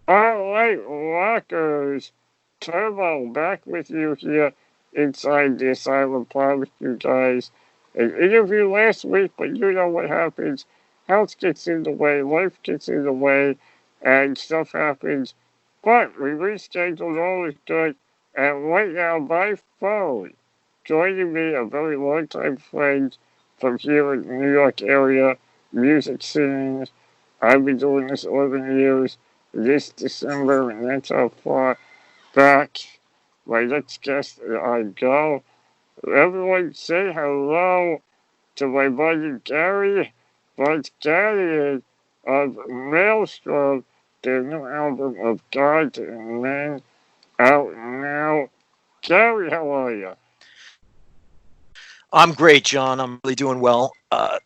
All right, rockers, Turbo back with you here inside the Asylum Promise you guys. An interview last week, but you know what happens. Health gets in the way, life gets in the way, and stuff happens. But we rescheduled, all is good. And right now, by phone, joining me, a very long-time friend from here in the New York area, music scenes. I've been doing this 11 years this December, and that's how far back my next guest I go. Everyone say hello to my buddy Gary Vosganian of Maelstrom, their new album of Gods and Men out now. Gary, how are you? I'm great, John. I'm really doing well.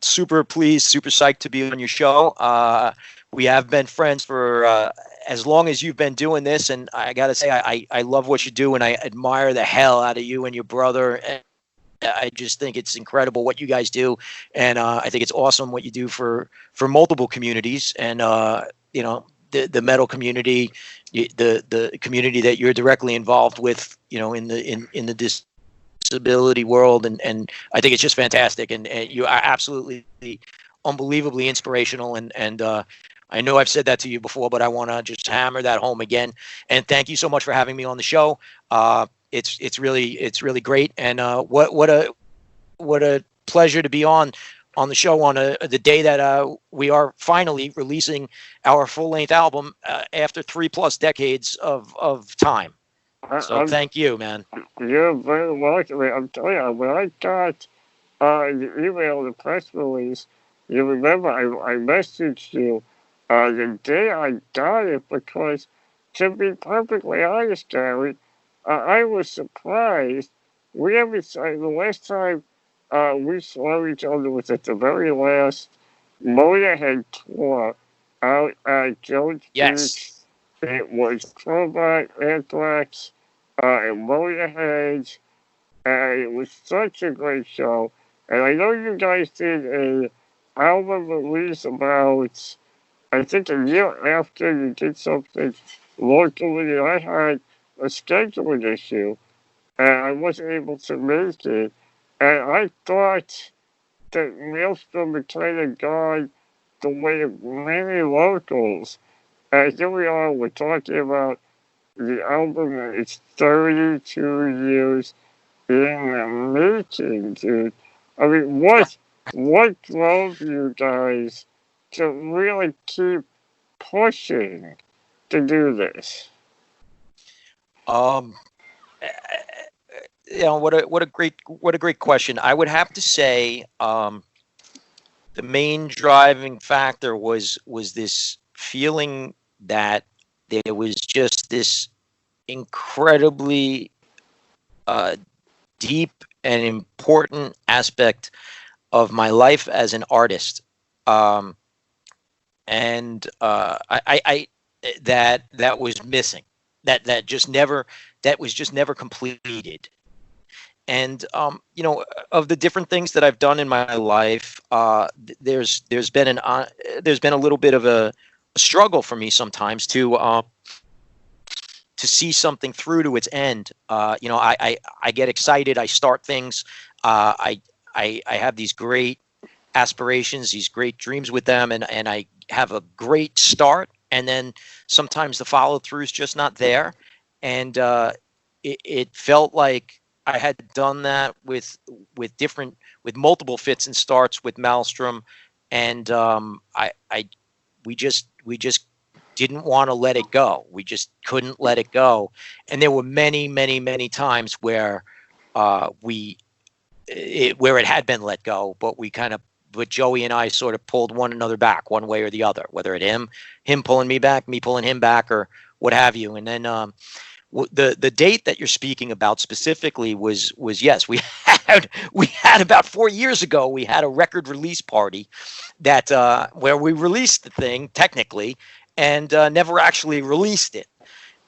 Super pleased, super psyched to be on your show. We have been friends for as long as you've been doing this, and I got to say, I love what you do, and I admire the hell out of you and your brother. And I just think it's incredible what you guys do, and I think it's awesome what you do for multiple communities, and the metal community, the community that you're directly involved with, in the disability world, and I think it's just fantastic, and you are absolutely unbelievably inspirational, and I know I've said that to you before, but I want to just hammer that home again. And thank you so much for having me on the show. It's really great, and what a pleasure to be on the show on the day that we are finally releasing our full length album after 3+ decades of time. So I'm, thank you, man. you're very welcome. I'm telling you, when I got the email, the press release, you remember I messaged you the day I got it because, to be perfectly honest, Gary, I was surprised. The last time we saw each other was at the very last Motorhead tour out at Jones Yes. Beach. It was Crowbar, Anthrax, and Motorhead, and it was such a great show. And I know you guys did a album release about, I think a year after you did something locally. I had a scheduling issue, and I wasn't able to make it. And I thought that Maelstrom had kind of gone the way of many locals. And here we are, we're talking about the album that is 32 years in the making, dude. I mean, what drove you guys to really keep pushing to do this? Um, what a great question. I would have to say, the main driving factor was this feeling that there was just this incredibly uh, deep and important aspect of my life as an artist, um, and I that was missing. That was just never completed. And of the different things that I've done in my life, there's been a little bit of a struggle for me sometimes to see something through to its end. I get excited. I start things. I have these great aspirations, these great dreams with them, and I have a great start, and then sometimes the follow through is just not there, and it felt like I had done that with multiple fits and starts with Maelstrom, and I we just didn't want to let it go. We just couldn't let it go, and there were many, many, many times where we where it had been let go, but Joey and I sort of pulled one another back one way or the other, whether it him pulling me back, me pulling him back, or what have you. And then the date that you're speaking about specifically was yes, we had about 4 years ago, we had a record release party that where we released the thing technically, and never actually released it.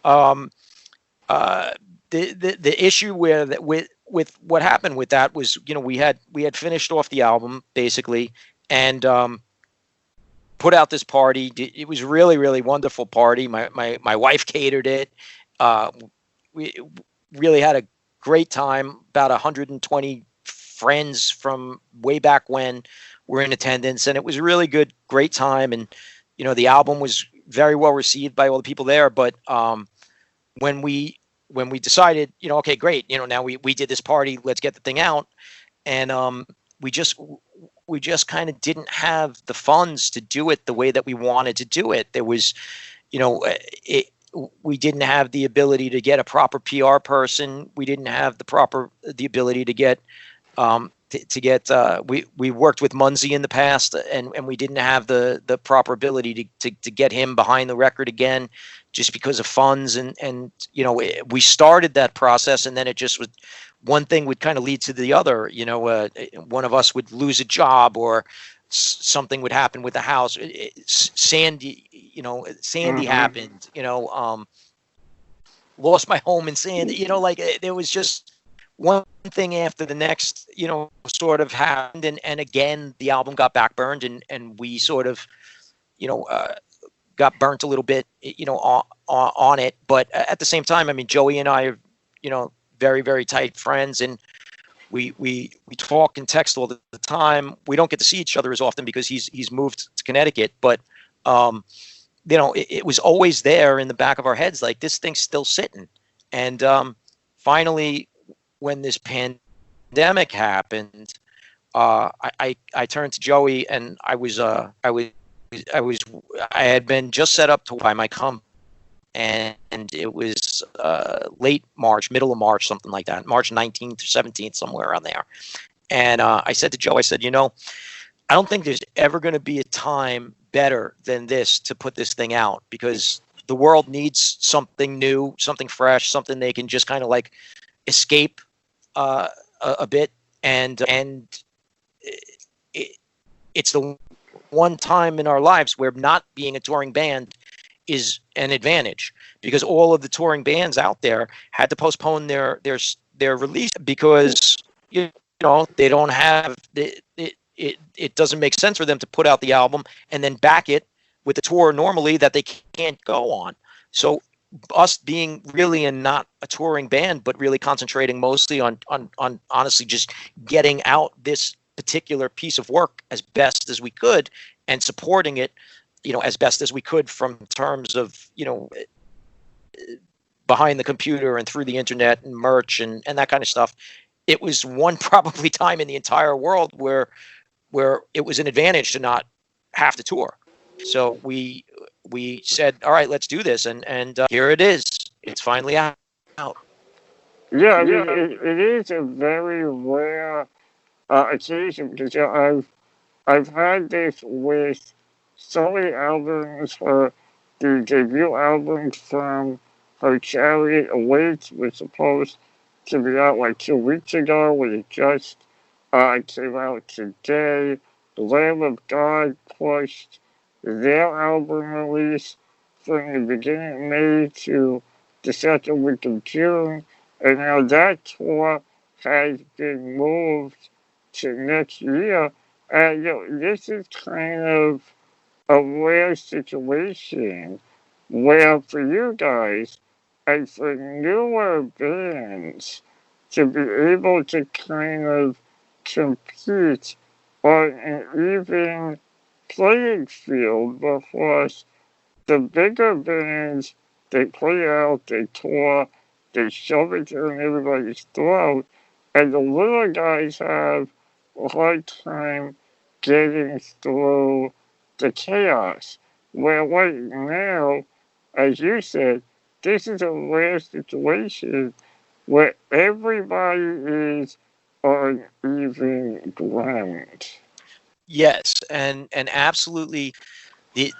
Um, uh, the issue where that with what happened with that was, we had finished off the album basically, and put out this party. It was really, really wonderful party. My wife catered it. We really had a great time. About 120 friends from way back when were in attendance, and it was a really good, great time. And the album was very well received by all the people there. But when we decided, okay, great, now we did this party, let's get the thing out, and we just kind of didn't have the funds to do it the way that we wanted to do it. There was, we didn't have the ability to get a proper PR person. We didn't have the ability to get we worked with Munzie in the past, and we didn't have the proper ability to get him behind the record again, just because of funds. And we started that process, and then it just was, one thing would kind of lead to the other. One of us would lose a job, or something would happen with the house. Sandy happened. Lost my home in Sandy. There was just one thing after the next, sort of happened, and again the album got backburned, and we sort of, got burnt a little bit, on it. But at the same time, I mean, Joey and I are, very, very tight friends, and we talk and text all the time. We don't get to see each other as often because he's moved to Connecticut, but it was always there in the back of our heads, like, this thing's still sitting. And finally, when this pandemic happened, I turned to Joey, and I had been just set up to buy my company, and it was late March, middle of March, something like that, March 19th or 17th, somewhere around there. And I said to Joe, I said, I don't think there's ever going to be a time better than this to put this thing out, because the world needs something new, something fresh, something they can just kind of like escape a bit. And it's the one time in our lives where not being a touring band is an advantage, because all of the touring bands out there had to postpone their release because they don't have it doesn't make sense for them to put out the album and then back it with a tour normally that they can't go on. So us being really not a touring band, but really concentrating mostly on honestly just getting out this particular piece of work as best as we could, and supporting it, as best as we could from terms of, behind the computer and through the internet and merch and that kind of stuff. It was one probably time in the entire world where it was an advantage to not have to tour. So we said, all right, let's do this. And here it is. It's finally out. Yeah, I mean, it is a very rare occasion, because I've had this with so many albums. For the debut album from her Chariot Awaits was supposed to be out like 2 weeks ago, when it just came out today. The Lamb of God pushed their album release from the beginning of May to the second week of June, and now that tour has been moved to next year. And this is kind of a rare situation where, for you guys and for newer bands, to be able to kind of compete on an even playing field, because the bigger bands, they play out, they tour, they shove it down everybody's throat, and the little guys have a hard time getting through the chaos. Where right now, as you said, this is a rare situation where everybody is on even ground. Yes, and absolutely. The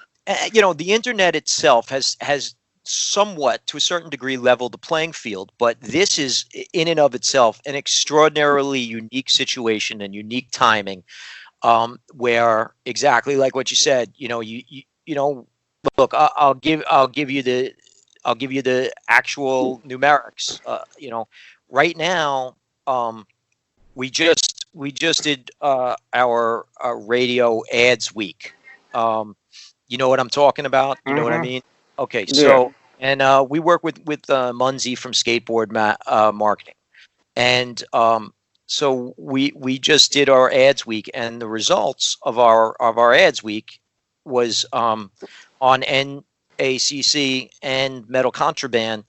internet itself has somewhat, to a certain degree, leveled the playing field, but this is in and of itself an extraordinarily unique situation and unique timing, where, exactly like what you said, look, I'll give you the actual numerics. Right now, we just did our radio ads week. You know what I'm talking about? You know what I Mm-hmm. mean? Okay, Yeah. so and we work with Munzie from Skateboard Marketing, and so we just did our ads week, and the results of our ads week was on NACC and Metal Contraband.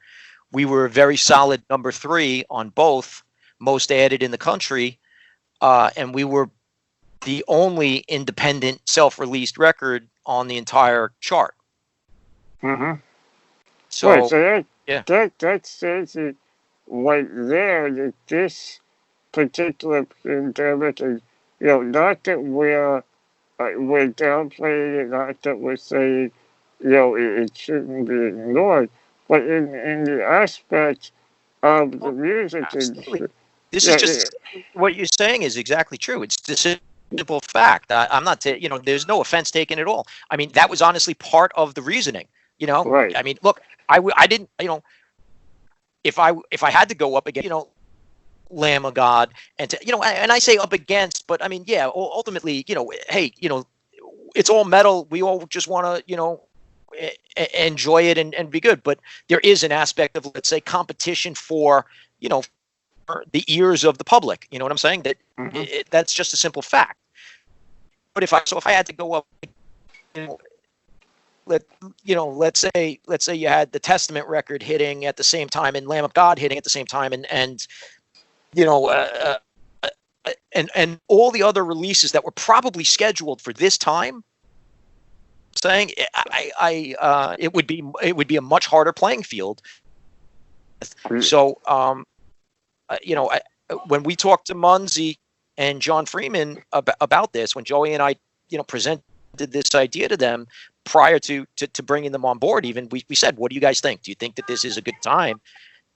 We were a very solid number 3 on both, most added in the country, and we were the only independent self-released record on the entire chart. Mm-hmm. Right. So So yeah, that says it right there that this particular pandemic is, not that we're downplaying it, not that we're saying, it shouldn't be ignored, but in the aspect of the oh, music absolutely. industry, This is yeah, just what you're saying is exactly true. It's the simple fact. I'm not, there's no offense taken at all. I mean, that was honestly part of the reasoning. right. I mean, look, I didn't, if I had to go up against, Lamb of God, and and I say up against, but I mean, yeah, ultimately, hey, it's all metal. We all just want to, enjoy it and be good. But there is an aspect of, let's say, competition for, for the ears of the public. You know what I'm saying? Mm-hmm. That's just a simple fact. But if I had to go up, you know, let's say you had the Testament record hitting at the same time and Lamb of God hitting at the same time, and you know. And all the other releases that were probably scheduled for this time, saying it would be a much harder playing field. So when we talked to Munzie and John Freeman about this, when Joey and I presented this idea to them prior to bringing them on board, even we said, what do you guys think? Do you think that this is a good time?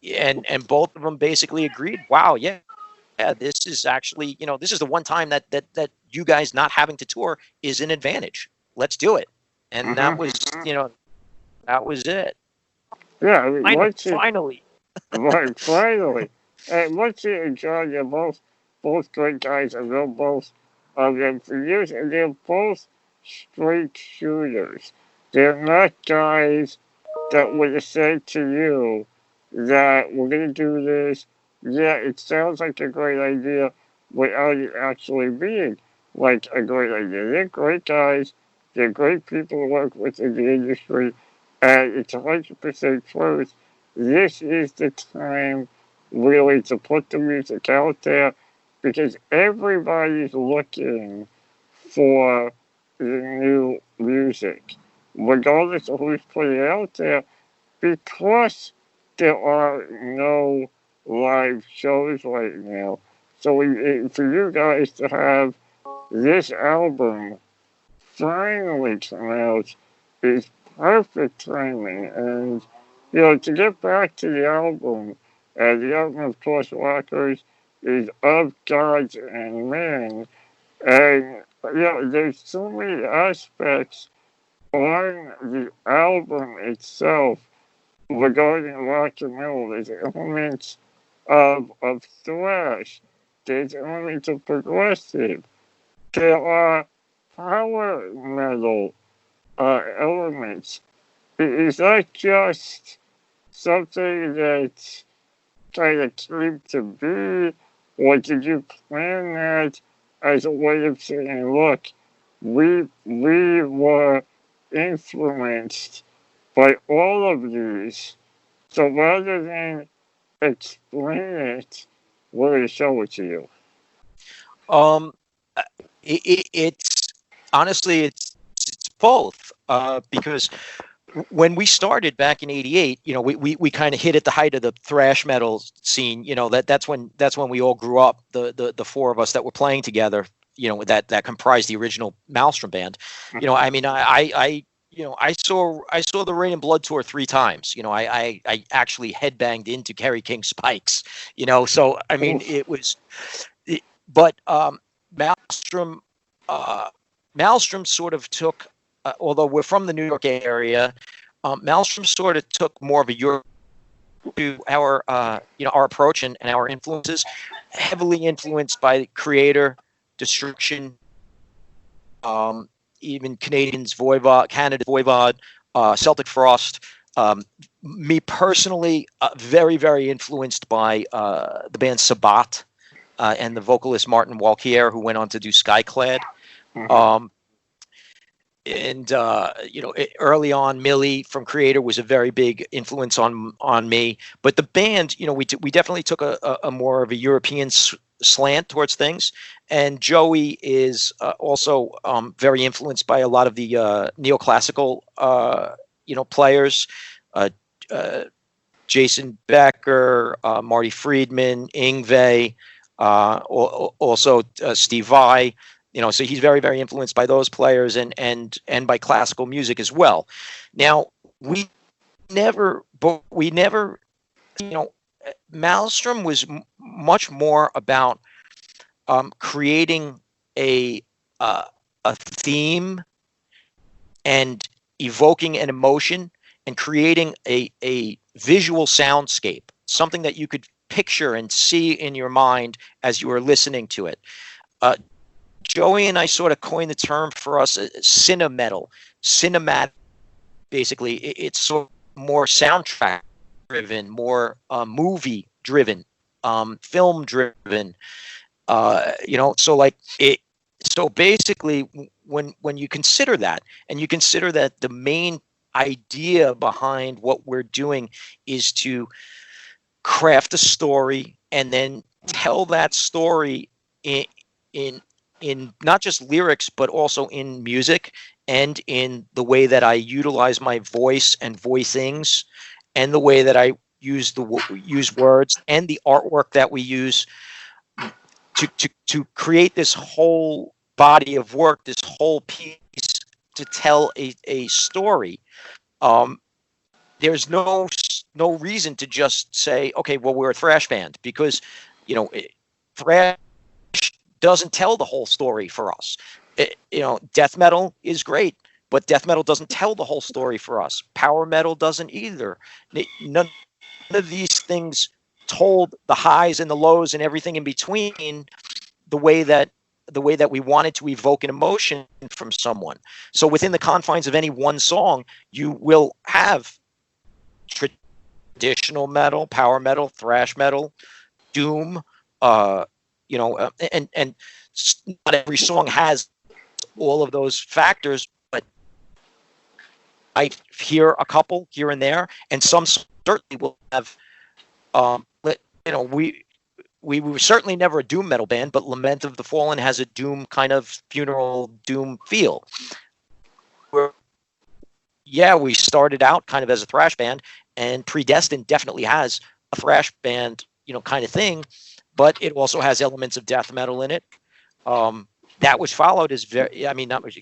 And both of them basically agreed. Wow, yeah, this is actually, this is the one time that you guys not having to tour is an advantage. Let's do it. And that Mm-hmm. was, that was it. Yeah, I mean, Finally. right, finally. And once you and John, you're both great guys, and they're both of them for years, and they're both straight shooters. They're not guys that would have said to you that we're going to do this. Yeah, it sounds like a great idea without it actually being like a great idea. They're great guys. They're great people to work with in the industry. And it's 100% truth. This is the time really to put the music out there because everybody's looking for the new music, regardless of who's putting it out there, because there are no live shows right now. So for you guys to have this album finally come out is perfect timing. And, to get back to the album, of course, Rockers, is of gods and men. And, there's so many aspects on the album itself regarding rock and roll. There's elements of thrash. There's elements of progressive. There are power metal elements. Is that just something that's kind of came to be, or did you plan that as a way of saying, look, we were influenced by all of these, so rather than explain it, we're going to show it to you. Um, it's honestly, it's both, because when we started back in '88, we kind of hit at the height of the thrash metal scene. That's when we all grew up. The four of us that were playing together, that comprised the original Maelstrom band. I mean, I saw the Rain and Blood tour 3 times. I actually headbanged into Kerry King spikes. So I mean, Oof. it was, but Maelstrom, uh, Maelstrom sort of took, although we're from the New York area, Maelstrom sort of took more of a Europe to our approach and our influences, heavily influenced by Creator, Destruction, um, even Canadians, Voivod, Canada Voivod, Celtic Frost. Me personally, very, very influenced by the band Sabat and the vocalist Martin Walkier, who went on to do Skyclad. Mhm. And early on, Millie from Creator was a very big influence on me. But the band, we definitely took a more of a European slant towards things. And Joey is also very influenced by a lot of the neoclassical players. Uh, uh, Jason Becker, Marty Friedman, Yngwie, also Steve Vai. So he's very, very influenced by those players and by classical music as well. Now we never, Maelstrom was much more about creating a theme and evoking an emotion and creating a visual soundscape, something that you could picture and see in your mind as you were listening to it. Joey and I sort of coined the term for us, cinemetal, cinematic. Basically, it's sort of more soundtrack driven, more movie driven, film driven. So like it. So basically, when you consider that, and you consider that the main idea behind what we're doing is to craft a story and then tell that story in in in not just lyrics but also in music and in the way that I utilize my voice and voicings and the way that I use words and the artwork that we use to create this whole body of work, this whole piece to tell a story. There's no reason to just say, okay, well, we're a thrash band, because thrash doesn't tell the whole story for us. Death metal is great, but death metal doesn't tell the whole story for us. Power metal doesn't either. None of these things told the highs and the lows and everything in between the way that we wanted to evoke an emotion from someone. So within the confines of any one song, you will have traditional metal, power metal, thrash metal, doom, and not every song has all of those factors, but I hear a couple here and there, and some certainly will have. We were certainly never a doom metal band, but Lament of the Fallen has a doom kind of funeral doom feel. We started out kind of as a thrash band, and Predestined definitely has a thrash band, kind of thing, but it also has elements of death metal in it. That was followed as not much.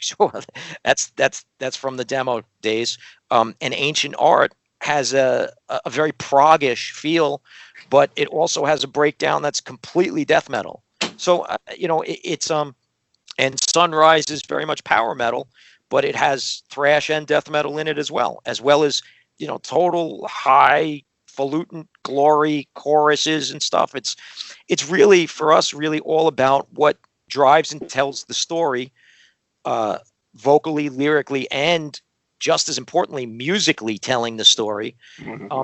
That's from the demo days. And Ancient Art has a very proggish feel, but it also has a breakdown that's completely death metal. So it's and Sunrise is very much power metal, but it has thrash and death metal in it as well as total highfalutin glory choruses and stuff. It's really, for us, really all about what drives and tells the story, vocally, lyrically, and just as importantly, musically telling the story,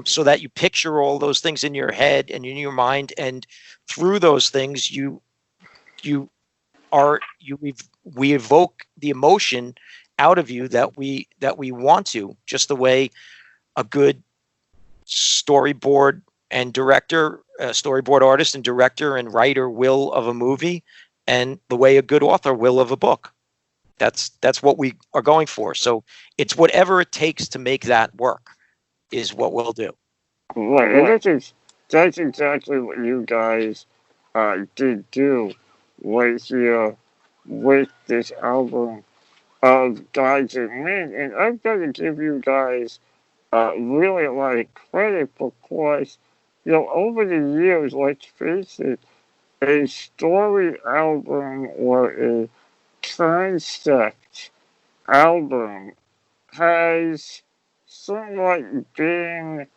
so that you picture all those things in your head and in your mind, and through those things we evoke the emotion out of you that we want to, just the way a good storyboard artist and director and writer will of a movie, and the way a good author will of a book. That's what we are going for. So it's whatever it takes to make that work is what we'll do. Right, and that's exactly what you guys did do right here with this album of Gods and Men. And I've got to give you guys really a lot of credit, because, over the years, let's face it, a story album or a concept album has somewhat been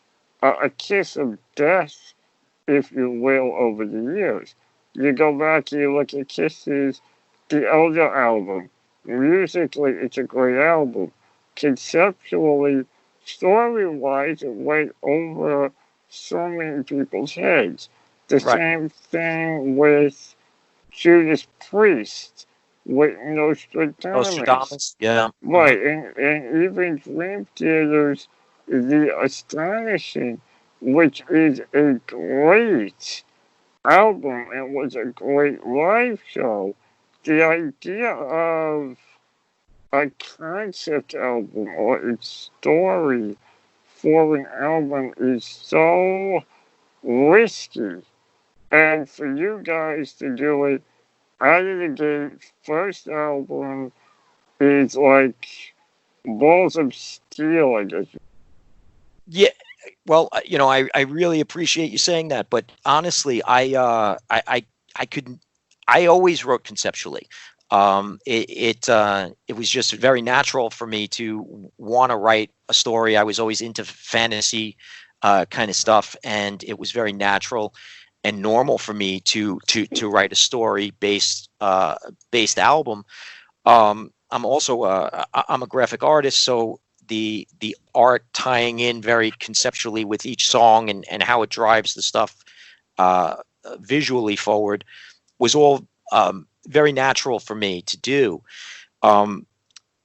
a kiss of death, if you will, over the years. You go back and you look at Kiss's The Elder album. musically, it's a great album. Conceptually, story-wise, it went over so many people's heads. The Right. same thing with Judas Priest, with Nostradamus. Nostradamus. Yeah. Right, and even Dream Theater's The Astonishing, which is a great album and was a great live show. The idea of a concept album or its story for an album is so risky. And for you guys to do it out of the gate, first album is like balls of steel, I guess. Yeah. Well, I really appreciate you saying that, but honestly, I couldn't. I always wrote conceptually. It was just very natural for me to want to write a story. I was always into fantasy kind of stuff, and it was very natural and normal for me to write a story based album. I'm also I'm a graphic artist, so the art tying in very conceptually with each song and how it drives the stuff uh, visually forward was all very natural for me to do. Um,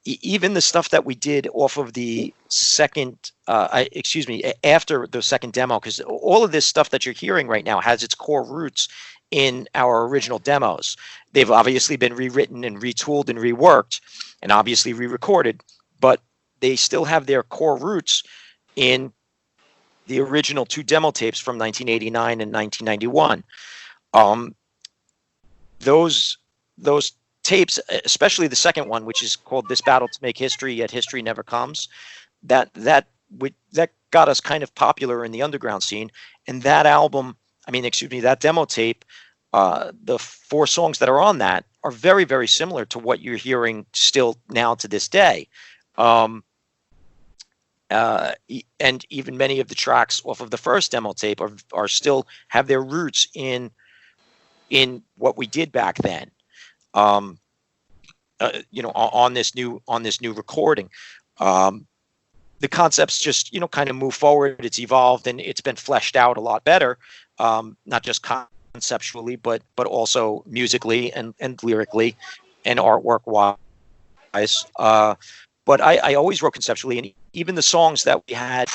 Even the stuff that we did off of the second, excuse me, after the second demo, because all of this stuff that you're hearing right now has its core roots in our original demos. They've obviously been rewritten and retooled and reworked and obviously re-recorded, but they still have their core roots in the original two demo tapes from 1989 and 1991. Um, those tapes, especially the second one, which is called "This Battle to Make History, Yet History Never Comes," that got us kind of popular in the underground scene. And that album, I mean, excuse me, that demo tape, the four songs that are on that are very, very similar to what you're hearing still now to this day. Um, and even many of the tracks off of the first demo tape are still have their roots in what we did back then. Um, on this new recording. The concepts just kind of move forward. It's evolved and it's been fleshed out a lot better, not just conceptually, but also musically and lyrically and artwork wise. But I always wrote conceptually, and even the songs that we had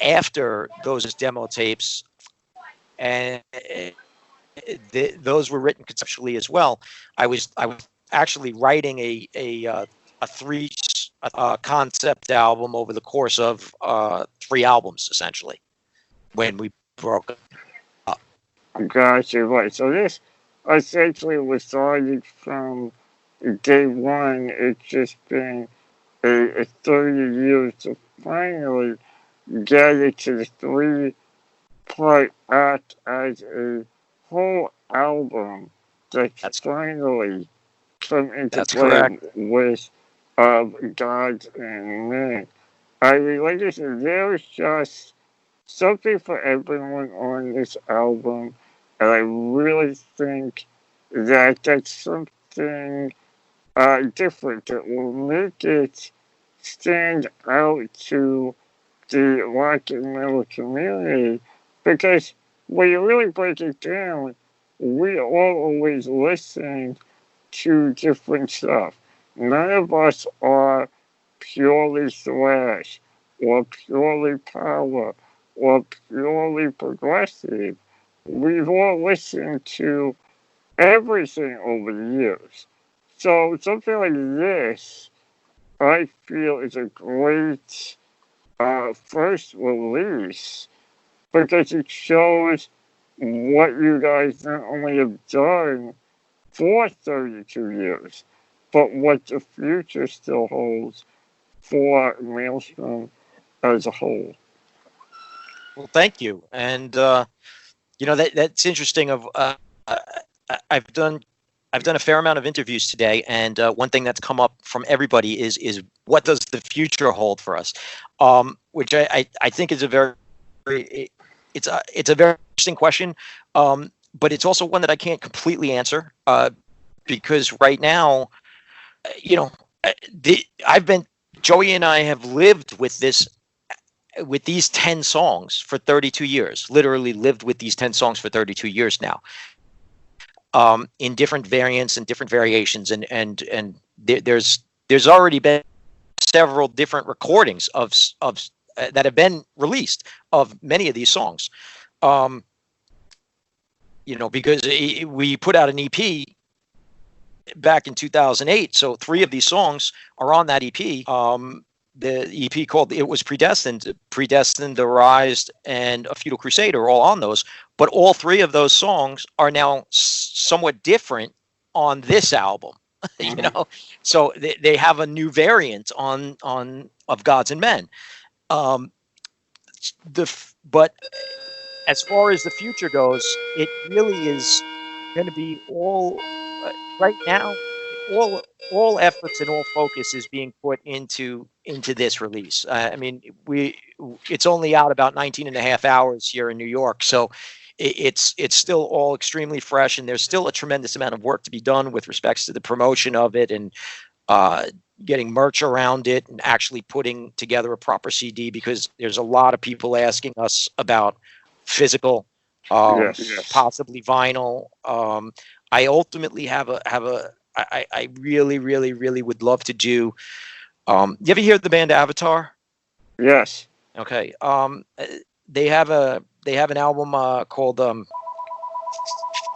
after those demo tapes, and those were written conceptually as well. I was actually writing a three concept album over the course of 3 albums, essentially, when we broke up. Gotcha, right. So this essentially was started from day one. It's just been a 30 years to finally get it to the three-part act as a whole album that's That's finally come into that's play correct. with gods and men. I related to there's just something for everyone on this album, and I really think that that's something different that will make it stand out to the rock and metal community because when you really break it down, we all always listen to different stuff. None of us are purely thrash or purely power or purely progressive. We've all listened to everything over the years. So something like this, I feel is a great first release because it shows what you guys not only have done for 32 years, but what the future still holds for Maelstrom as a whole. Well, thank you. And that's interesting. I've done I've done a fair amount of interviews today, and one thing that's come up from everybody is what does the future hold for us, which I think is a very it's a very interesting question, but it's also one that I can't completely answer because right now you know, I've been Joey and I have lived with these 10 songs for 32 years. Literally lived with these 10 songs for 32 years now. In different variants and different variations, and there's already been several different recordings of that have been released of many of these songs. Because we put out an EP back in 2008, so 3 of these songs are on that EP. The EP called It Was Predestined, Arised, and A Futile Crusade are all on those. But all 3 of those songs are now somewhat different on this album. So they have a new variant on of Gods and Men. But as far as the future goes, it really is going to be all right now. All efforts and all focus is being put into this release. I mean, it's only out about 19 and a half hours here in New York, so it's still all extremely fresh, and there's still a tremendous amount of work to be done with respects to the promotion of it and getting merch around it and actually putting together a proper CD, because there's a lot of people asking us about physical, Yes. possibly vinyl. I ultimately I really, really, really would love to do. You ever hear the band Avatar? Yes. Okay. They have an album called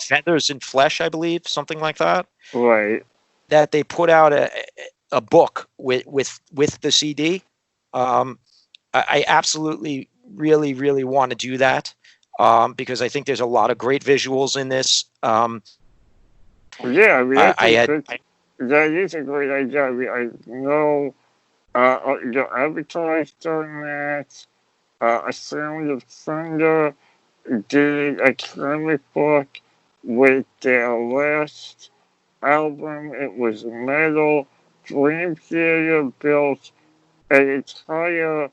Feathers and Flesh, I believe, something like that. Right. That they put out a book with the CD. I absolutely, really, really want to do that, because I think there's a lot of great visuals in this. Yeah, I mean, I that is a great idea. I mean, I know, Avatar's done that. A Sound of Thunder did a comic book with their last album. It was metal. Dream Theater built an entire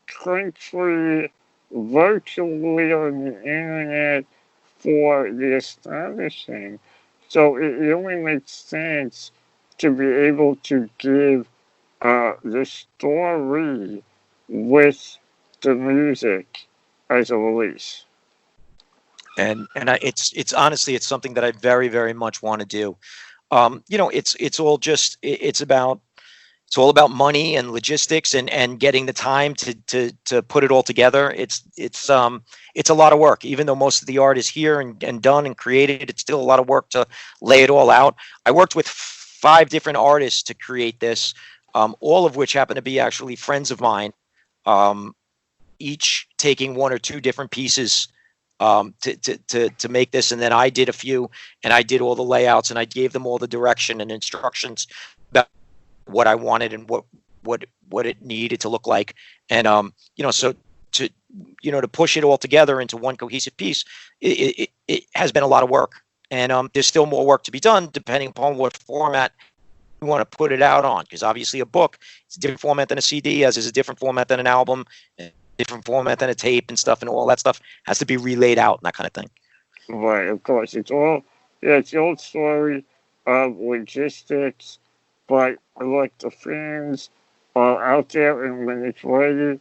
country virtually on the internet for the astonishing. So it really makes sense to be able to give the story with the music as a release. it's honestly, it's something that I very, very much want to do. It's all just it's all about money and logistics and getting the time to put it all together. It's a lot of work. Even though most of the art is here and done and created, it's still a lot of work to lay it all out. I worked with 5 different artists to create this, all of which happen to be actually friends of mine, each taking 1 or 2 different pieces to make this. And then I did a few, and I did all the layouts, and I gave them all the direction and instructions about what I wanted and what it needed to look like. And so to push it all together into one cohesive piece, it has been a lot of work. And there's still more work to be done, depending upon what format you want to put it out on. Because obviously a book is a different format than a CD, as is a different format than an album, a different format than a tape and stuff, and all that stuff has to be relayed out and that kind of thing. Right, of course. It's the old story of logistics, but like the fans are out there, and when it's ready,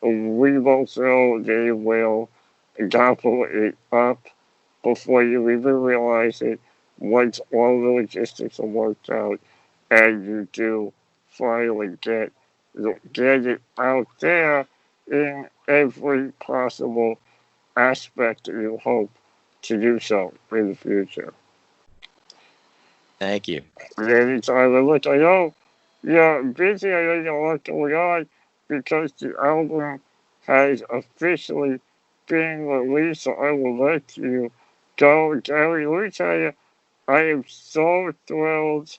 we both know they will gobble it up before you even realize it, once all the logistics are worked out and you do finally get it out there in every possible aspect that you hope to do so in the future. Thank you. Anytime. And look, I know you're busy, I know you got a lot going on because the album has officially been released, so I will let you go. Gary, let me tell you, I am so thrilled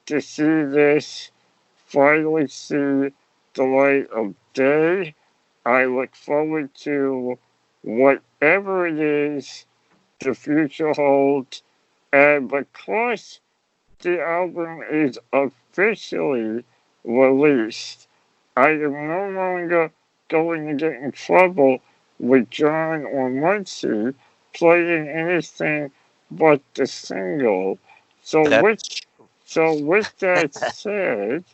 to see this finally see the light of day. I look forward to whatever it is the future holds. And because the album is officially released, I am no longer going to get in trouble with John or Muncie playing anything but the single. So That with So with that said,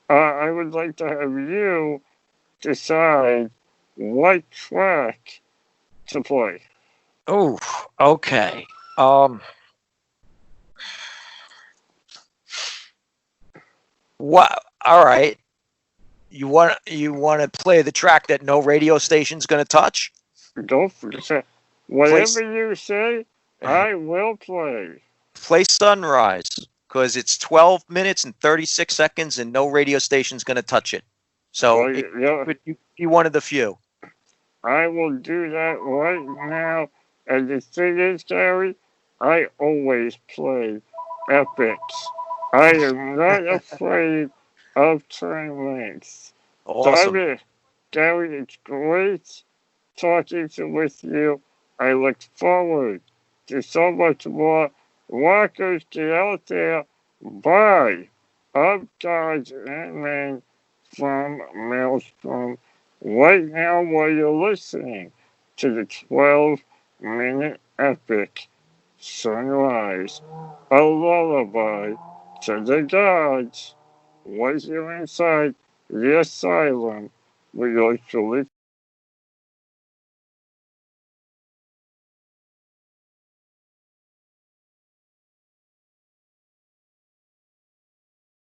I would like to have you decide what track to play. Oh, okay. Um, what? All right. You want to play the track that no radio station's going to touch? Go for it. Whatever Place you say, I will play. play Sunrise because it's 12 minutes and 36 seconds and no radio station's going to touch it. So Well, you be one of the few. I will do that right now. And the thing is, Gary, I always play epics. I am not afraid of turn lengths. So I Awesome. mean, Gary, it's great talking with you. I look forward to so much more. Rockers, get out there, buy Of Gods and Men from Maelstrom right now while you're listening to the 12-minute epic Sunrise, a lullaby to the gods. Was you inside the asylum with your